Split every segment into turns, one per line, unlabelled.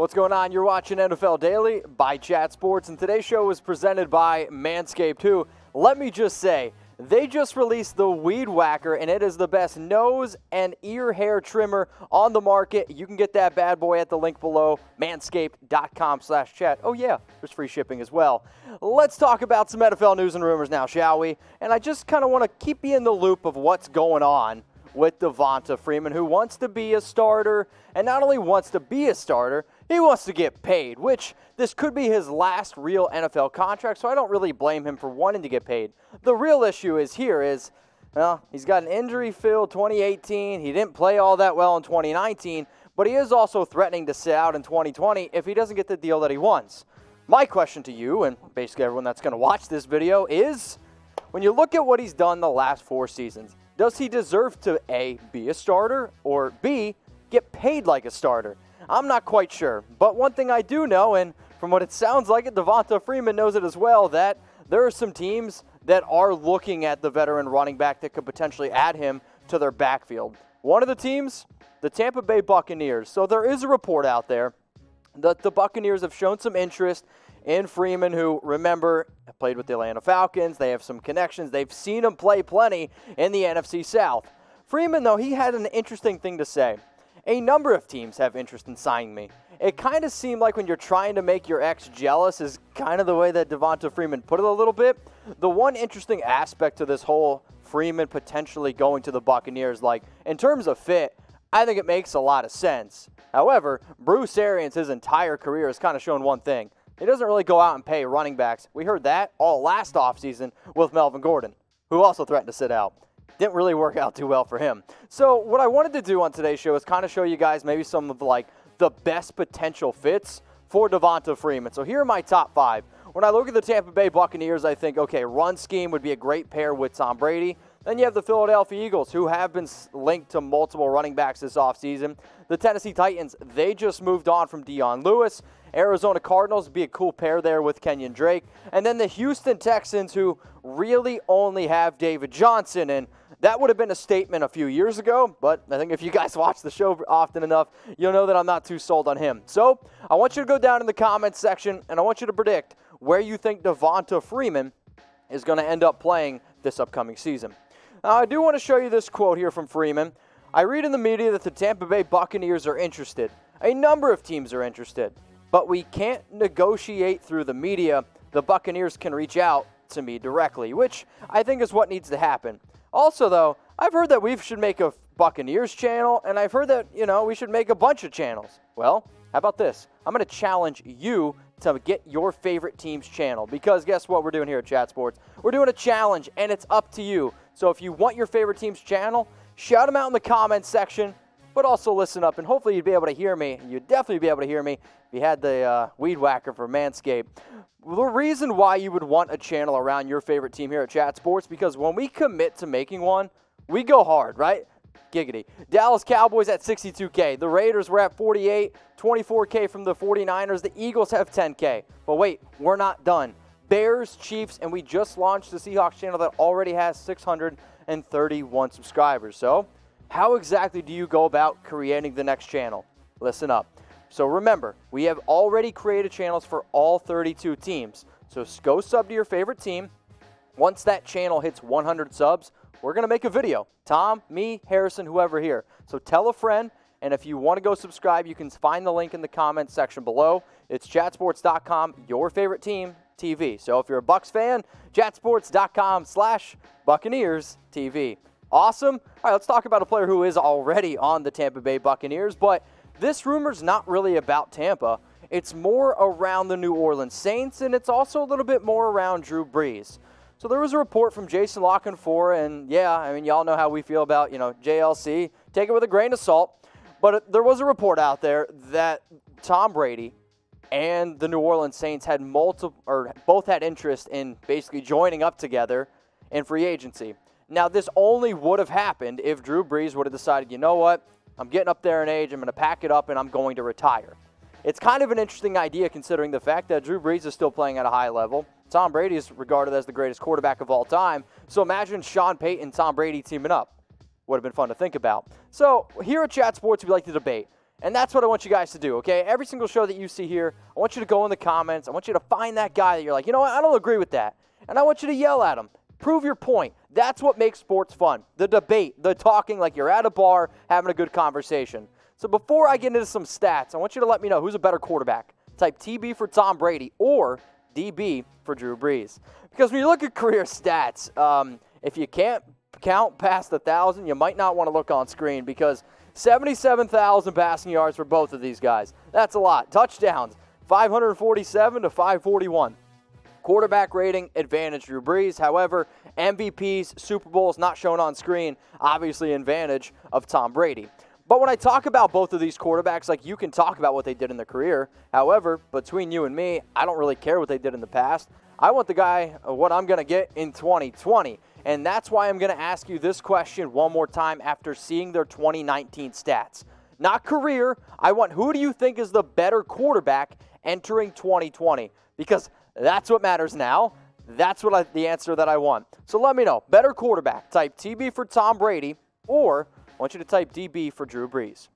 What's going on? You're watching NFL Daily by Chat Sports, and today's show is presented by Manscaped, who, let me just say, they just released the Weed Whacker, and it is the best nose and ear hair trimmer on the market. You can get that bad boy at the link below, manscaped.com/chat. Oh yeah, there's free shipping as well. Let's talk about some NFL news and rumors now, shall we? And I just kind of want to keep you in the loop of what's going on with Devonta Freeman, who wants to be a starter, and not only wants to be a starter, he wants to get paid, which this could be his last real NFL contract, so I don't really blame him for wanting to get paid. The real issue is, well, he's got an injury-filled 2018. He didn't play all that well in 2019, but he is also threatening to sit out in 2020 if he doesn't get the deal that he wants. My question to you, and basically everyone that's going to watch this video, is when you look at what he's done the last 4 seasons, does he deserve to, A, be a starter, or B, get paid like a starter? I'm not quite sure, but one thing I do know, and from what it sounds like it, Devonta Freeman knows it as well, that there are some teams that are looking at the veteran running back that could potentially add him to their backfield. One of the teams, the Tampa Bay Buccaneers. So there is a report out there that the Buccaneers have shown some interest in Freeman, who, remember, played with the Atlanta Falcons. They have some connections. They've seen him play plenty in the NFC South. Freeman, though, he had an interesting thing to say. A number of teams have interest in signing me. It kind of seemed like when you're trying to make your ex jealous is kind of the way that Devonta Freeman put it a little bit. The one interesting aspect to this whole Freeman potentially going to the Buccaneers, like, in terms of fit, I think it makes a lot of sense. However, Bruce Arians, his entire career, has kind of shown one thing. He doesn't really go out and pay running backs. We heard that all last offseason with Melvin Gordon, who also threatened to sit out. Didn't really work out too well for him. So what I wanted to do on today's show is kind of show you guys maybe some of the best potential fits for Devonta Freeman. So here are my top 5. When I look at the Tampa Bay Buccaneers, I think, okay, run scheme would be a great pair with Tom Brady. Then you have the Philadelphia Eagles, who have been linked to multiple running backs this offseason. The Tennessee Titans, they just moved on from Dion Lewis. Arizona Cardinals would be a cool pair there with Kenyon Drake. And then the Houston Texans, who really only have David Johnson. And that would have been a statement a few years ago, but I think if you guys watch the show often enough, you'll know that I'm not too sold on him. So I want you to go down in the comments section, and I want you to predict where you think Devonta Freeman is going to end up playing this upcoming season. Now, I do want to show you this quote here from Freeman. I read in the media that the Tampa Bay Buccaneers are interested. A number of teams are interested, but we can't negotiate through the media. The Buccaneers can reach out to me directly, which I think is what needs to happen. Also, though, I've heard that we should make a Buccaneers channel, and I've heard that, we should make a bunch of channels. Well, how about this? I'm going to challenge you to get your favorite team's channel, because guess what we're doing here at Chat Sports? We're doing a challenge, and it's up to you. So if you want your favorite team's channel, shout them out in the comments section, but also listen up, and hopefully you'd be able to hear me. You'd definitely be able to hear me if you had the Weed Whacker for Manscaped. The reason why you would want a channel around your favorite team here at Chat Sports, because when we commit to making one, we go hard, right? Giggity. Dallas Cowboys at 62K. The Raiders were at 48, 24K from the 49ers. The Eagles have 10K. But wait, we're not done. Bears, Chiefs, and we just launched the Seahawks channel that already has 631 subscribers. So how exactly do you go about creating the next channel? Listen up. So remember, we have already created channels for all 32 teams. So go sub to your favorite team. Once that channel hits 100 subs, we're going to make a video. Tom, me, Harrison, whoever here. So tell a friend, and if you want to go subscribe, you can find the link in the comments section below. It's chatsports.com, your favorite team, TV. So if you're a Bucs fan, chatsports.com/Buccaneers TV. Awesome. All right, let's talk about a player who is already on the Tampa Bay Buccaneers, but this rumor's not really about Tampa. It's more around the New Orleans Saints, and it's also a little bit more around Drew Brees. So there was a report from Jason La Canfora, and yeah, I mean, y'all know how we feel about, JLC. Take it with a grain of salt. But there was a report out there that Tom Brady and the New Orleans Saints had both had interest in basically joining up together in free agency. Now, this only would have happened if Drew Brees would have decided, you know what, I'm getting up there in age, I'm going to pack it up, and I'm going to retire. It's kind of an interesting idea considering the fact that Drew Brees is still playing at a high level. Tom Brady is regarded as the greatest quarterback of all time. So imagine Sean Payton and Tom Brady teaming up. Would have been fun to think about. So here at Chat Sports, we like to debate. And that's what I want you guys to do, okay? Every single show that you see here, I want you to go in the comments. I want you to find that guy that you're like, you know what, I don't agree with that. And I want you to yell at him. Prove your point. That's what makes sports fun. The debate, the talking like you're at a bar having a good conversation. So before I get into some stats, I want you to let me know who's a better quarterback. Type TB for Tom Brady or DB for Drew Brees. Because when you look at career stats, if you can't count past 1,000, you might not want to look on screen because 77,000 passing yards for both of these guys. That's a lot. Touchdowns, 547 to 541. Quarterback rating, advantage Drew Brees. However, MVPs, Super Bowls not shown on screen, obviously advantage of Tom Brady. But when I talk about both of these quarterbacks, like you can talk about what they did in their career. However, between you and me, I don't really care what they did in the past. I want the guy, what I'm going to get in 2020. And that's why I'm going to ask you this question one more time after seeing their 2019 stats. Not career. I want who do you think is the better quarterback entering 2020? Because that's what matters now. That's what the answer that I want. So let me know. Better quarterback. Type TB for Tom Brady or I want you to type DB for Drew Brees.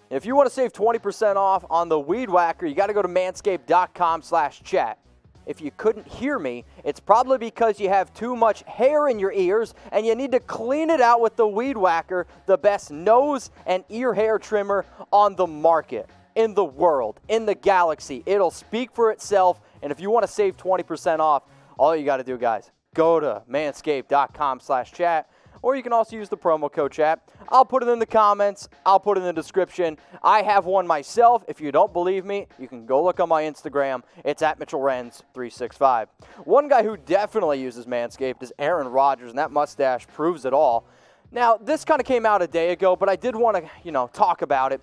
If you want to save 20% off on the Weed Whacker, you got to go to manscaped.com/chat. If you couldn't hear me, it's probably because you have too much hair in your ears and you need to clean it out with the Weed Whacker, the best nose and ear hair trimmer on the market, in the world, in the galaxy. It'll speak for itself, and if you want to save 20% off, all you got to do, guys, go to manscaped.com/chat. Or you can also use the promo code chat. I'll put it in the comments. I'll put it in the description. I have one myself. If you don't believe me, you can go look on my Instagram. It's at Mitchell Renz 365. One guy who definitely uses Manscaped is Aaron Rodgers, and that mustache proves it all. Now, this kind of came out a day ago, but I did want to, talk about it.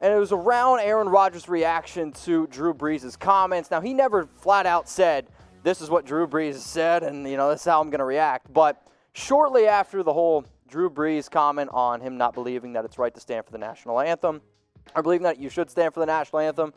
And it was around Aaron Rodgers' reaction to Drew Brees' comments. Now, he never flat out said, this is what Drew Brees said, and, this is how I'm going to react. But shortly after the whole Drew Brees comment on him not believing that it's right to stand for the National Anthem, or believing that you should stand for the National Anthem,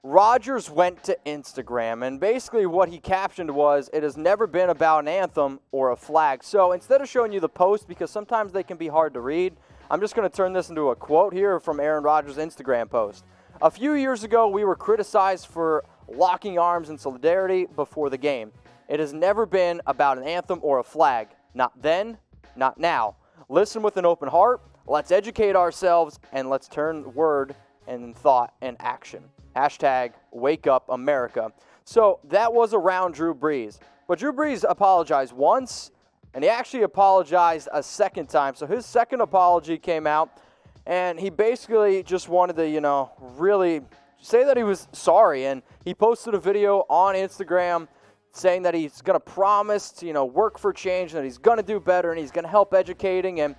Rodgers went to Instagram, and basically what he captioned was, it has never been about an anthem or a flag. So instead of showing you the post, because sometimes they can be hard to read, I'm just going to turn this into a quote here from Aaron Rodgers' Instagram post. A few years ago, we were criticized for locking arms in solidarity before the game. It has never been about an anthem or a flag. Not then, not now. Listen with an open heart. Let's educate ourselves, and let's turn word and thought and action. Hashtag Wake Up America. So that was around Drew Brees. But Drew Brees apologized once, and he actually apologized a second time. So his second apology came out, and he basically just wanted to, really say that he was sorry. And he posted a video on Instagram saying that he's going to promise to, work for change, and that he's going to do better, and he's going to help educating. And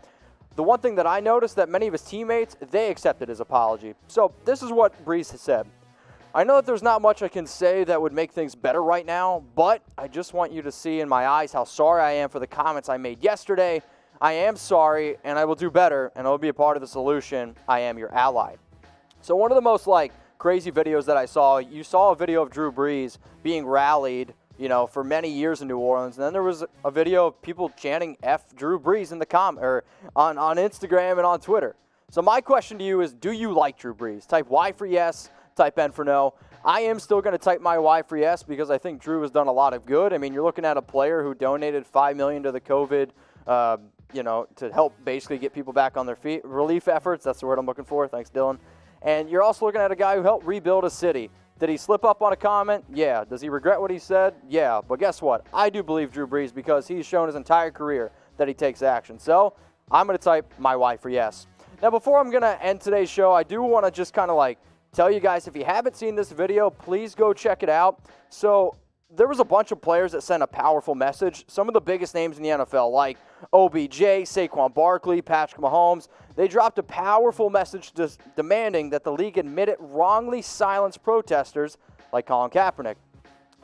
the one thing that I noticed that many of his teammates, they accepted his apology. So this is what Brees has said. I know that there's not much I can say that would make things better right now, but I just want you to see in my eyes how sorry I am for the comments I made yesterday. I am sorry, and I will do better, and I will be a part of the solution. I am your ally. So one of the most, crazy videos that I saw, you saw a video of Drew Brees being rallied for many years in New Orleans. And then there was a video of people chanting F Drew Brees in the on Instagram and on Twitter. So my question to you is, do you like Drew Brees? Type Y for yes, type N for no. I am still going to type my Y for yes because I think Drew has done a lot of good. I mean, you're looking at a player who donated $5 million to the COVID, to help basically get people back on their feet. Relief efforts, that's the word I'm looking for. Thanks, Dylan. And you're also looking at a guy who helped rebuild a city. Did he slip up on a comment? Yeah. Does he regret what he said? Yeah. But guess what? I do believe Drew Brees because he's shown his entire career that he takes action. So I'm going to type my Y for yes. Now, before I'm going to end today's show, I do want to just kind of tell you guys, if you haven't seen this video, please go check it out. So there was a bunch of players that sent a powerful message. Some of the biggest names in the NFL, like OBJ, Saquon Barkley, Patrick Mahomes, they dropped a powerful message demanding that the league admit it wrongly silenced protesters like Colin Kaepernick.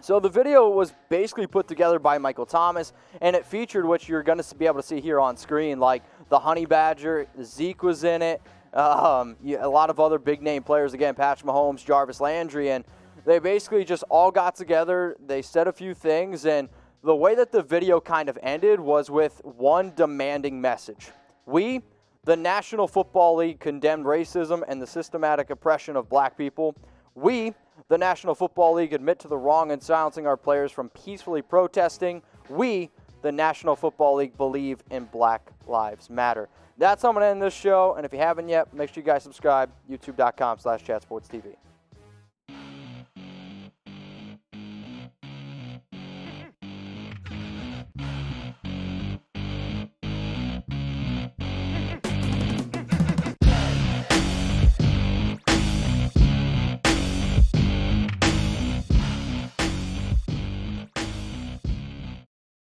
So the video was basically put together by Michael Thomas, and it featured what you're going to be able to see here on screen, like the Honey Badger, Zeke was in it, a lot of other big-name players, again, Patrick Mahomes, Jarvis Landry, and they basically just all got together. They said a few things, and the way that the video kind of ended was with one demanding message. We, the National Football League condemned racism and the systematic oppression of black people. We, the National Football League, admit to the wrong in silencing our players from peacefully protesting. We, the National Football League, believe in Black Lives Matter. That's how I'm going to end this show, and if you haven't yet, make sure you guys subscribe, youtube.com/chatsportstv.